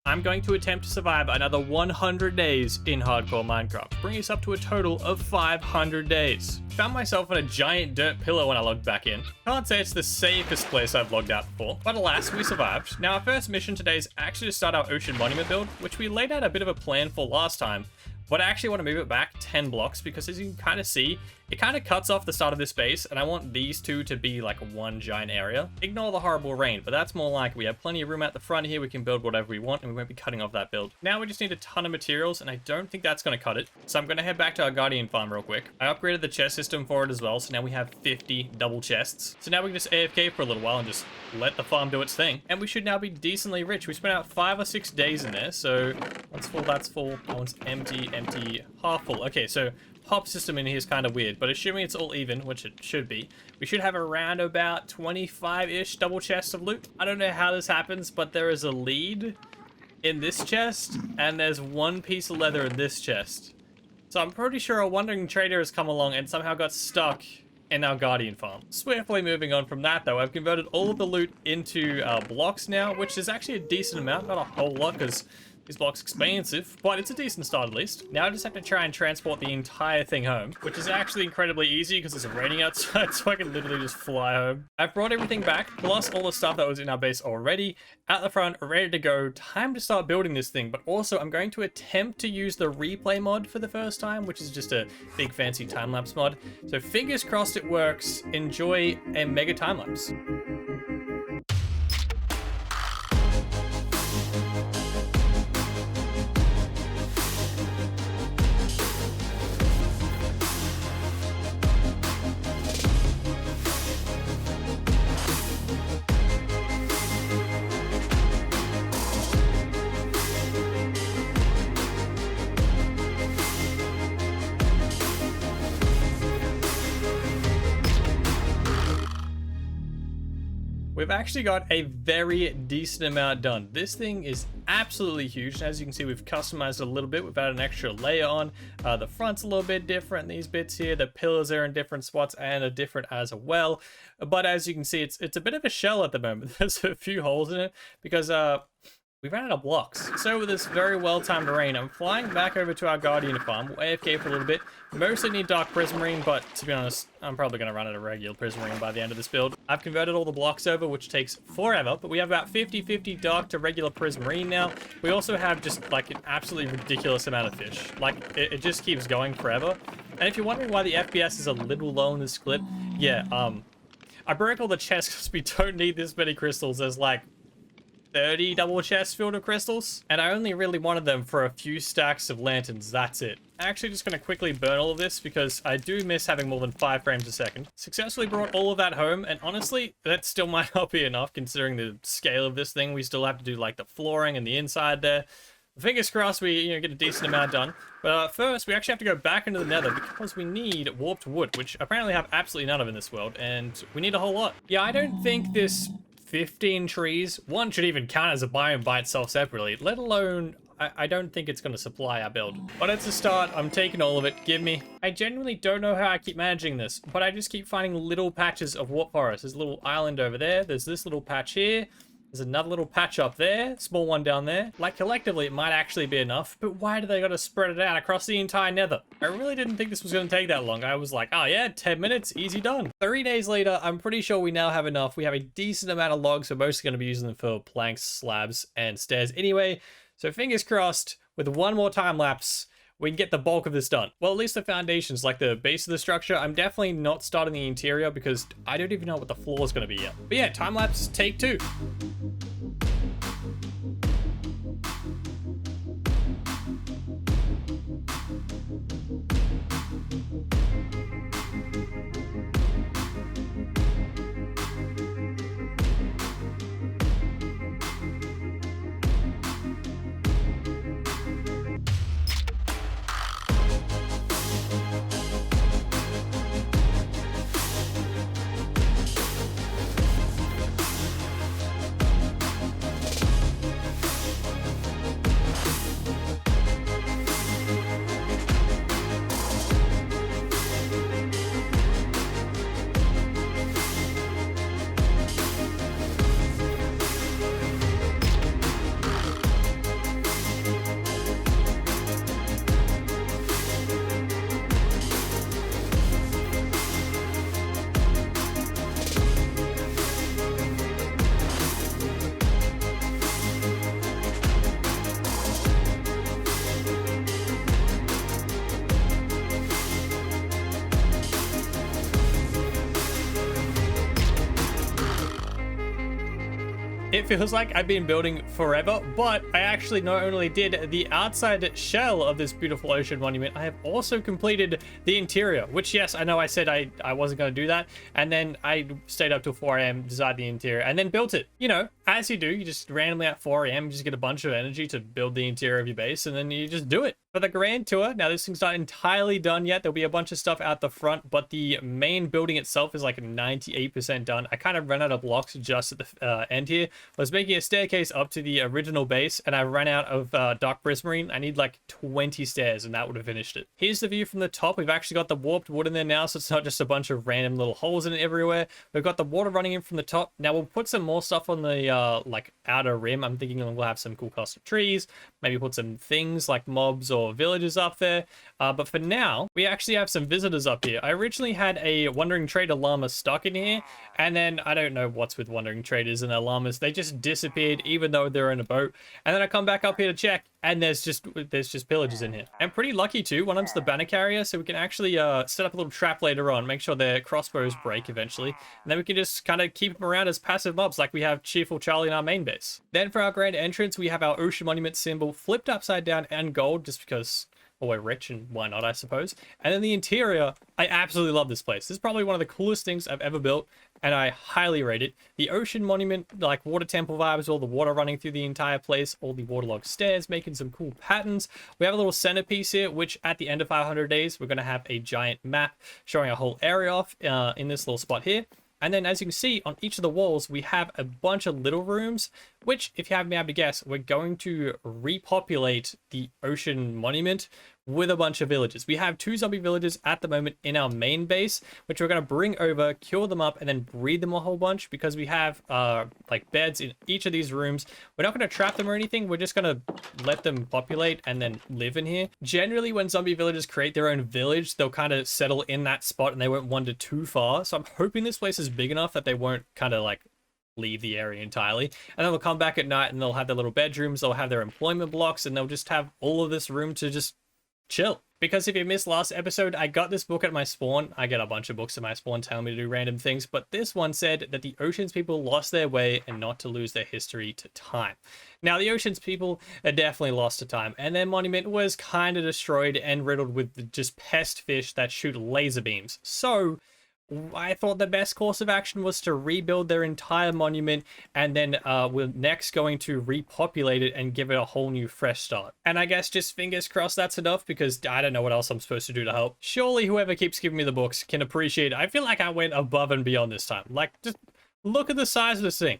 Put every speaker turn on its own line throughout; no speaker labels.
I'm going to attempt to survive another 100 days in hardcore Minecraft, bringing us up to a total of 500 days. Found myself on a giant dirt pillar when I logged back in. Can't say it's the safest place I've logged out before, but alas, we survived. Now our first mission today is actually to start our ocean monument build, which we laid out a bit of a plan for last time. But I actually want to move it back 10 blocks because, as you can kind of see, it kind of cuts off the start of this base, and I want these two to be like one giant area. Ignore the horrible rain, but that's more like we have plenty of room at the front here. We can build whatever we want, and we won't be cutting off that build. Now we just need a ton of materials, and I don't think that's going to cut it. So I'm going to head back to our Guardian farm real quick. I upgraded the chest system for it as well, so now we have 50 double chests. So now we can just AFK for a little while and just let the farm do its thing. And we should now be decently rich. We spent out 5 or 6 days in there, so one's full, that's full. That one's empty, empty, half full. Okay, so hop system in here is kind of weird, but assuming it's all even, which it should be, we should have around about 25-ish double chests of loot. I don't know how this happens, but there is a lead in this chest, and there's one piece of leather in this chest. So I'm pretty sure a wandering trader has come along and somehow got stuck in our Guardian farm. Swiftly moving on from that, though, I've converted all of the loot into blocks now, which is actually a decent amount, not a whole lot, because these blocks expensive, but it's a decent start at least. Now I just have to try and transport the entire thing home, which is actually incredibly easy because it's raining outside, so I can literally just fly home. I've brought everything back, plus all the stuff that was in our base already, at the front, ready to go. Time to start building this thing, but also I'm going to attempt to use the replay mod for the first time, which is just a big fancy time-lapse mod. So fingers crossed it works. Enjoy a mega time-lapse. We've actually got a very decent amount done. This thing is absolutely huge. And as you can see, we've customized it a little bit. We've added an extra layer on. The front's a little bit different. These bits here, the pillars are in different spots and are different as well. But as you can see, it's a bit of a shell at the moment. There's a few holes in it because we ran out of blocks. So with this very well-timed rain, I'm flying back over to our Guardian farm. We'll AFK for a little bit. Mostly need dark prismarine, but to be honest, I'm probably going to run out of regular prismarine by the end of this build. I've converted all the blocks over, which takes forever, but we have about 50-50 dark to regular prismarine now. We also have just like an absolutely ridiculous amount of fish. Like, it just keeps going forever. And if you're wondering why the FPS is a little low in this clip, yeah, I broke all the chests because we don't need this many crystals. There's like 30 double chests filled with crystals, and I only really wanted them for a few stacks of lanterns. That's it. I'm actually just going to quickly burn all of this because I do miss having more than 5 frames a second. Successfully brought all of that home, and honestly, that still might not be enough considering the scale of this thing. We still have to do like the flooring and the inside there. Fingers crossed we get a decent amount done. But first, we actually have to go back into the nether because we need warped wood, which apparently have absolutely none of in this world, and we need a whole lot. Yeah, I don't think this 15 trees, one should even count as a biome by itself separately, let alone, I don't think it's going to supply our build. But it's a start. I'm taking all of it. Give me. I genuinely don't know how I keep managing this, but I just keep finding little patches of warp forest. There's a little island over there. There's this little patch here. There's another little patch up there, small one down there. Like, collectively, it might actually be enough, but why do they gotta spread it out across the entire nether? I really didn't think this was gonna take that long. I was like, oh yeah, 10 minutes, easy done. 3 days later, I'm pretty sure we now have enough. We have a decent amount of logs. We're mostly gonna be using them for planks, slabs, and stairs anyway. So fingers crossed, with one more time lapse, we can get the bulk of this done. Well, at least the foundations, like the base of the structure. I'm definitely not starting the interior because I don't even know what the floor is going to be yet. But yeah, time lapse take 2. feels like I've been building forever, but I actually not only did the outside shell of this beautiful ocean monument, I have also completed the interior, which, yes, I know I said I wasn't going to do that, and then I stayed up till 4 a.m., designed the interior, and then built it. You know, as you do, you just randomly at 4 a.m., just get a bunch of energy to build the interior of your base, and then you just do it. For the grand tour, now this thing's not entirely done yet. There'll be a bunch of stuff out the front, but the main building itself is like 98% done. I kind of ran out of blocks just at the end here. I was making a staircase up to the original base, and I ran out of dark prismarine. I need like 20 stairs, and that would have finished it. Here's the view from the top. We've actually got the warped wood in there now, so it's not just a bunch of random little holes in it everywhere. We've got the water running in from the top. Now we'll put some more stuff on the like outer rim. I'm thinking we'll have some cool custom trees, maybe put some things like mobs or villagers up there. But for now, we actually have some visitors up here. I originally had a wandering trader llama stuck in here, and then I don't know what's with wandering traders and their llamas. They just disappeared even though they're in a boat. And then I come back up here to check, and there's just pillagers in here. I'm pretty lucky too. One of them's the banner carrier, so we can actually set up a little trap later on, make sure their crossbows break eventually, and then we can just kind of keep them around as passive mobs like we have Cheerful Charlie in our main base. Then for our grand entrance, we have our ocean monument symbol flipped upside down and gold, just because, well, we're rich and why not, I suppose. And then the interior, I absolutely love this place. This is probably one of the coolest things I've ever built, and I highly rate it. The ocean monument, like water temple vibes, all the water running through the entire place, all the waterlogged stairs, making some cool patterns. We have a little centerpiece here, which at the end of 500 days, we're going to have a giant map showing a whole area off in this little spot here. And then, as you can see, on each of the walls, we have a bunch of little rooms, which, if you haven't been able to guess, we're going to repopulate the ocean monument with a bunch of villages. We have 2 zombie villages at the moment in our main base, which we're going to bring over, cure them up, and then breed them a whole bunch, because we have like beds in each of these rooms. We're not going to trap them or anything. We're just going to let them populate and then live in here. Generally, when zombie villagers create their own village, they'll kind of settle in that spot and they won't wander too far. So I'm hoping this place is big enough that they won't kind of like leave the area entirely, and then they'll come back at night and they'll have their little bedrooms, they'll have their employment blocks, and they'll just have all of this room to just chill. Because if you missed last episode, I got this book at my spawn. I get a bunch of books at my spawn telling me to do random things, but this one said that the Oceans people lost their way and not to lose their history to time. Now, the Oceans people are definitely lost to time, and their monument was kind of destroyed and riddled with just pest fish that shoot laser beams. So I thought the best course of action was to rebuild their entire monument, and then we're next going to repopulate it and give it a whole new fresh start. And I guess just fingers crossed that's enough, because I don't know what else I'm supposed to do to help. Surely whoever keeps giving me the books can appreciate it. I feel like I went above and beyond this time. Like, just look at the size of this thing.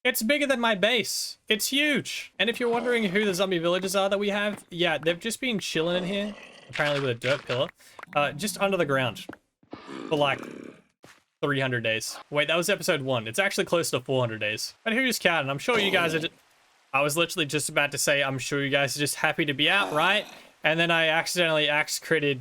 It's bigger than my base. It's huge. And if you're wondering who the zombie villagers are that we have, yeah, they've just been chilling in here, apparently with a dirt pillar, just under the ground for like 300 days. Wait, that was episode 1. It's actually close to 400 days. But who's counting? I'm sure you guys are I was literally just about to say, I'm sure you guys are just happy to be out, right? And then I accidentally axe-critted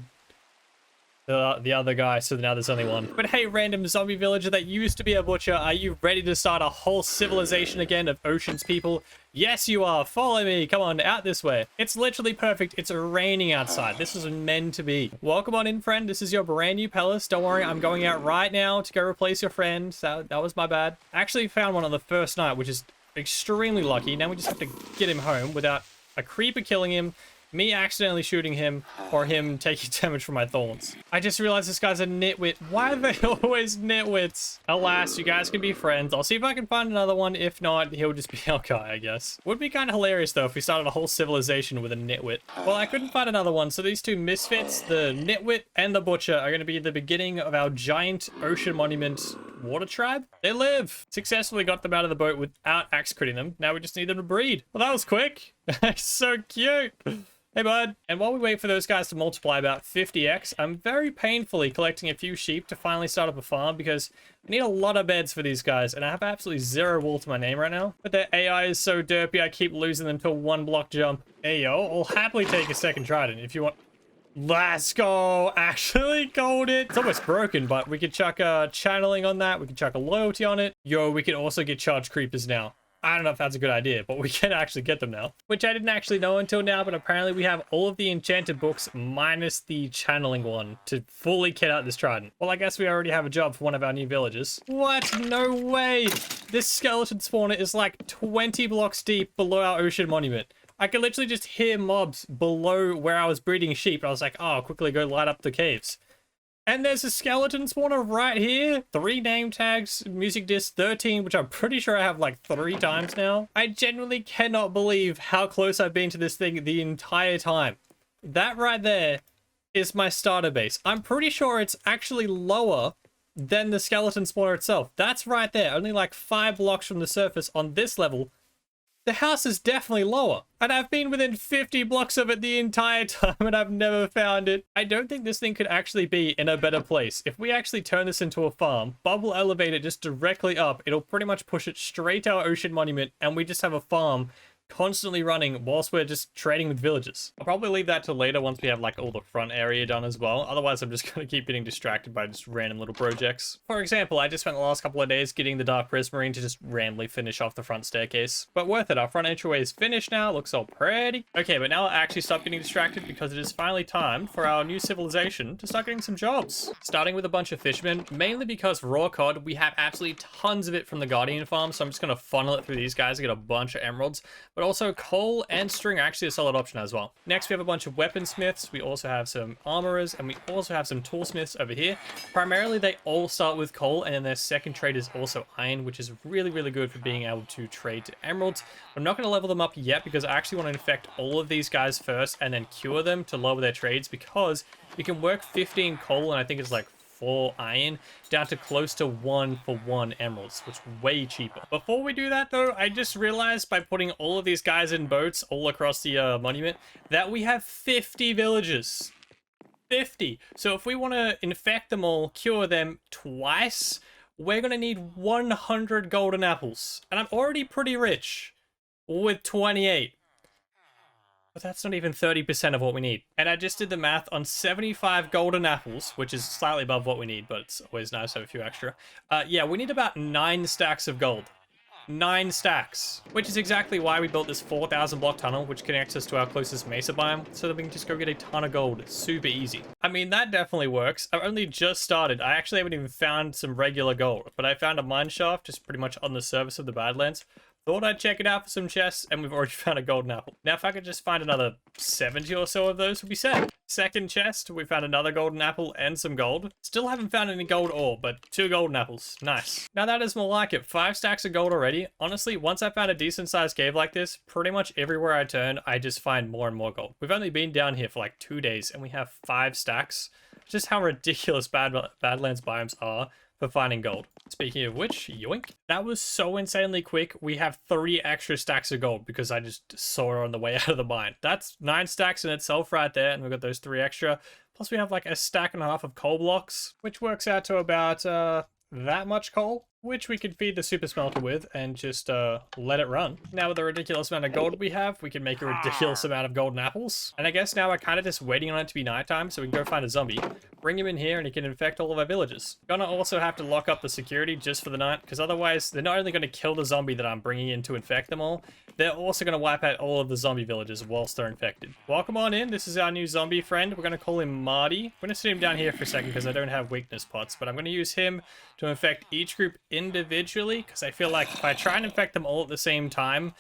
the other guy, so now there's only one. But hey, random zombie villager that used to be a butcher, are you ready to start a whole civilization again of Oceans people? Yes, you are. Follow me. Come on, out this way. It's literally perfect. It's raining outside. This was meant to be. Welcome on in, friend. This is your brand new palace. Don't worry, I'm going out right now to go replace your friend. So that was my bad. I actually found one on the first night, which is extremely lucky. Now we just have to get him home without a creeper killing him, me accidentally shooting him, or him taking damage from my thorns. I just realized this guy's a nitwit. Why are they always nitwits? Alas, you guys can be friends. I'll see if I can find another one. If not, he'll just be our guy, I guess. Would be kind of hilarious, though, if we started a whole civilization with a nitwit. Well, I couldn't find another one, so these 2 misfits, the nitwit and the butcher, are going to be the beginning of our giant ocean monument water tribe. They live. Successfully got them out of the boat without axe critting them. Now we just need them to breed. Well, that was quick. So cute. Hey, bud. And while we wait for those guys to multiply about 50x, I'm very painfully collecting a few sheep to finally start up a farm, because I need a lot of beds for these guys, and I have absolutely 0 wool to my name right now. But their AI is so derpy, I keep losing them to a 1 block jump. Hey, yo, I'll happily take a second trident if you want. Let's go. Actually gold it. It's almost broken, but we could chuck a channeling on that. We could chuck a loyalty on it. Yo, we could also get charged creepers now. I don't know if that's a good idea, but we can actually get them now. Which I didn't actually know until now, but apparently we have all of the enchanted books minus the channeling one to fully kit out this trident. Well, I guess we already have a job for one of our new villagers. What? No way! This skeleton spawner is like 20 blocks deep below our ocean monument. I could literally just hear mobs below where I was breeding sheep. I was like, oh, I'll quickly go light up the caves. And there's a skeleton spawner right here. 3 name tags, music disc 13, which I'm pretty sure I have like 3 times now. I genuinely cannot believe how close I've been to this thing the entire time. That right there is my starter base. I'm pretty sure it's actually lower than the skeleton spawner itself. That's right there, only like 5 blocks from the surface on this level. The house is definitely lower, and I've been within 50 blocks of it the entire time, and I've never found it. I don't think this thing could actually be in a better place. If we actually turn this into a farm, bubble elevate it just directly up, it'll pretty much push it straight to our ocean monument, and we just have a farm constantly running whilst we're just trading with villagers. I'll probably leave that to later once we have like all the front area done as well. Otherwise, I'm just going to keep getting distracted by just random little projects. For example, I just spent the last couple of days getting the Dark Prismarine to just randomly finish off the front staircase. But worth it. Our front entryway is finished now. Looks all pretty. Okay, but now I'll actually stop getting distracted because it is finally time for our new civilization to start getting some jobs. Starting with a bunch of fishermen, mainly because raw cod, we have absolutely tons of it from the Guardian farm. So I'm just going to funnel it through these guys to get a bunch of emeralds. But also coal and string are actually a solid option as well. Next, we have a bunch of weaponsmiths. We also have some armorers, and we also have some toolsmiths over here. Primarily, they all start with coal, and then their second trade is also iron, which is really, really good for being able to trade to emeralds. I'm not going to level them up yet because I actually want to infect all of these guys first and then cure them to lower their trades, because you can work 15 coal, and I think it's like 4 iron down to close to 1 for 1 emeralds, which is way cheaper. Before we do that though, I just realized by putting all of these guys in boats all across the monument that we have 50 villages. 50. So if we want to infect them all, cure them twice, we're going to need 100 golden apples. And I'm already pretty rich with 28. But that's not even 30% of what we need. And I just did the math on 75 golden apples, which is slightly above what we need, but it's always nice to have a few extra. Yeah, we need about 9 stacks of gold. 9 stacks. Which is exactly why we built this 4,000 block tunnel, which connects us to our closest mesa biome, so that we can just go get a ton of gold super easy. I mean, that definitely works. I've only just started. I actually haven't even found some regular gold, but I found a mine shaft just pretty much on the surface of the Badlands. Thought I'd check it out for some chests, and we've already found a golden apple. Now, if I could just find another 70 or so of those, would be set. Second chest, we found another golden apple and some gold. Still haven't found any gold ore, but 2 golden apples. Nice. Now that is more like it. 5 stacks of gold already. Honestly, once I found a decent sized cave like this, pretty much everywhere I turn, I just find more and more gold. We've only been down here for like 2 days, and we have 5 stacks. Just how ridiculous Badlands biomes are for finding gold. Speaking of which, yoink. That was so insanely quick. We have 3 extra stacks of gold because I just saw her on the way out of the mine. That's 9 stacks in itself right there, and we've got those 3 extra. Plus we have like a stack and a half of coal blocks, which works out to about that much coal, which we could feed the super smelter with and just let it run. Now with the ridiculous amount of gold we have, we can make a ridiculous amount of golden apples. And I guess now we're kind of just waiting on it to be nighttime so we can go find a zombie, bring him in here, and he can infect all of our villages. Gonna also have to lock up the security just for the night, because otherwise they're not only going to kill the zombie that I'm bringing in to infect them all, they're also going to wipe out all of the zombie villages whilst they're infected. Welcome on in. This is our new zombie friend. We're going to call him Marty. I'm going to sit him down here for a second because I don't have weakness pots, but I'm going to use him to infect each group individually, because I feel like if I try and infect them all at the same time,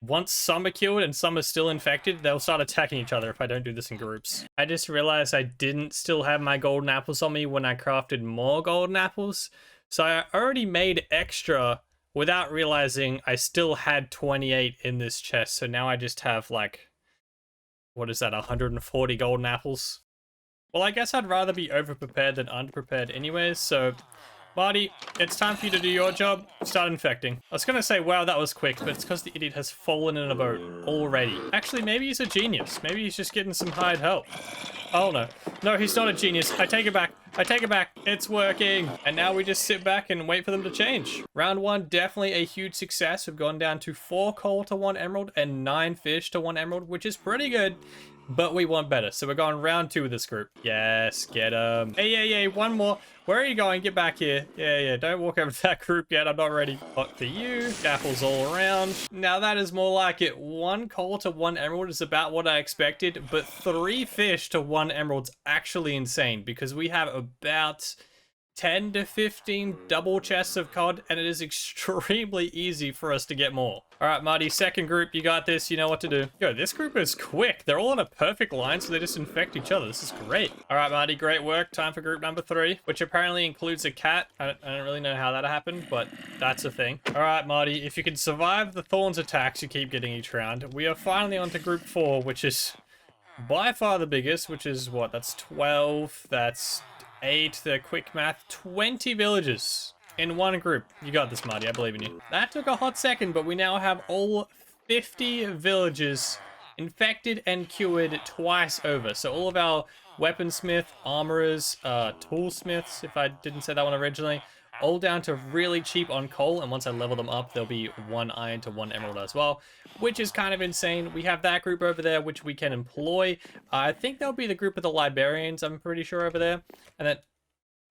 once some are killed and some are still infected, they'll start attacking each other if I don't do this in groups. I just realized I didn't still have my golden apples on me when I crafted more golden apples, so I already made extra without realizing I still had 28 in this chest. So now I just have like, what is that, 140 golden apples? Well, I guess I'd rather be over-prepared than under-prepared anyways, so Marty, it's time for you to do your job. Start infecting. I was gonna say, wow, that was quick, but it's because the idiot has fallen in a boat already. Actually, maybe he's a genius. Maybe he's just getting some hired help. Oh no. No, he's not a genius. I take it back. I take it back. It's working. And now we just sit back and wait for them to change. Round 1, definitely a huge success. We've gone down to 4 coal to 1 emerald and 9 fish to 1 emerald, which is pretty good. But we want better. So we're going round 2 with this group. Yes, get them. Hey, one more. Where are you going? Get back here. Yeah, don't walk over to that group yet. I'm not ready. But for you, apples all around. Now that is more like it. 1 coal to 1 emerald is about what I expected, but 3 fish to 1 emerald's actually insane because we have about 10 to 15 double chests of cod, and it is extremely easy for us to get more. All right, Marty, second group, you got this. You know what to do. Yo, this group is quick. They're all on a perfect line, so they just infect each other. This is great. All right, Marty, great work. Time for group number 3, which apparently includes a cat. I don't really know how that happened, but that's a thing. All right, Marty, if you can survive the thorns attacks you keep getting each round, we are finally on to group 4, which is by far the biggest, which is what? That's 12. That's 8, the quick math, 20 villages in one group. You got this, Marty. I believe in you. That took a hot second, but we now have all 50 villages infected and cured twice over. So all of our weaponsmith, armorers, toolsmiths, if I didn't say that one originally, all down to really cheap on coal, and once I level them up, there'll be 1 iron to 1 emerald as well, which is kind of insane. We have that group over there, which we can employ. I think that'll be the group of the librarians, I'm pretty sure, over there. And then,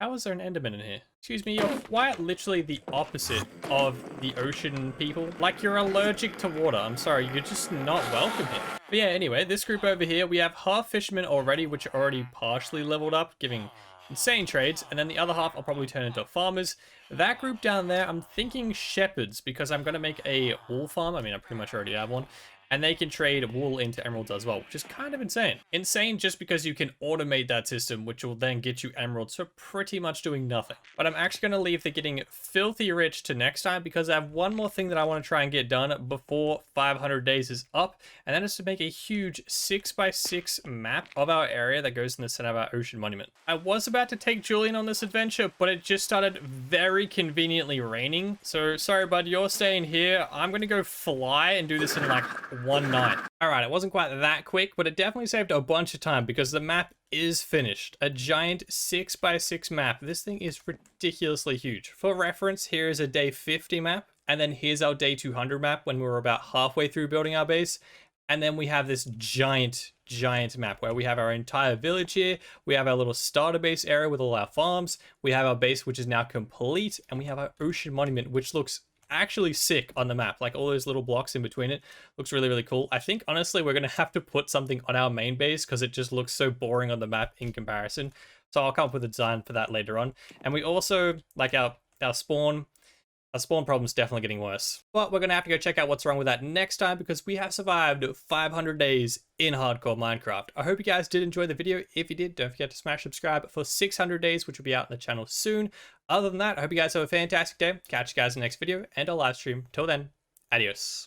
how is there an enderman in here? Excuse me, you're quite literally the opposite of the ocean people. Like, you're allergic to water. I'm sorry, you're just not welcome here. But yeah, anyway, this group over here, we have half fishermen already, which are already partially leveled up, giving insane trades, and then the other half I'll probably turn into farmers. That group down there, I'm thinking shepherds, because I'm going to make a wool farm. I mean, I pretty much already have one. And they can trade wool into emeralds as well, which is kind of insane. Insane just because you can automate that system, which will then get you emeralds for pretty much doing nothing. But I'm actually going to leave the getting filthy rich to next time, because I have one more thing that I want to try and get done before 500 days is up, and that is to make a huge 6x6 map of our area that goes in the center of our ocean monument. I was about to take Julian on this adventure, but it just started very conveniently raining. So sorry, bud, you're staying here. I'm going to go fly and do this in like 1 night. All right, it wasn't quite that quick, but it definitely saved a bunch of time because the map is finished. A giant 6x6 map. This thing is ridiculously huge. For reference, here is a day 50 map, and then here's our day 200 map when we were about halfway through building our base. And then we have this giant map where we have our entire village here. We have our little starter base area with all our farms. We have our base, which is now complete, and we have our ocean monument, which looks actually sick on the map. Like all those little blocks in between it looks really cool. I think honestly we're gonna have to put something on our main base because it just looks so boring on the map in comparison. So I'll come up with a design for that later on. And we also, like our spawn problem's definitely getting worse. But we're gonna have to go check out what's wrong with that next time because we have survived 500 days in hardcore Minecraft. I hope you guys did enjoy the video. If you did, don't forget to smash subscribe for 600 days, which will be out on the channel soon. Other than that, I hope you guys have a fantastic day. Catch you guys in the next video and a live stream. Till then, adios.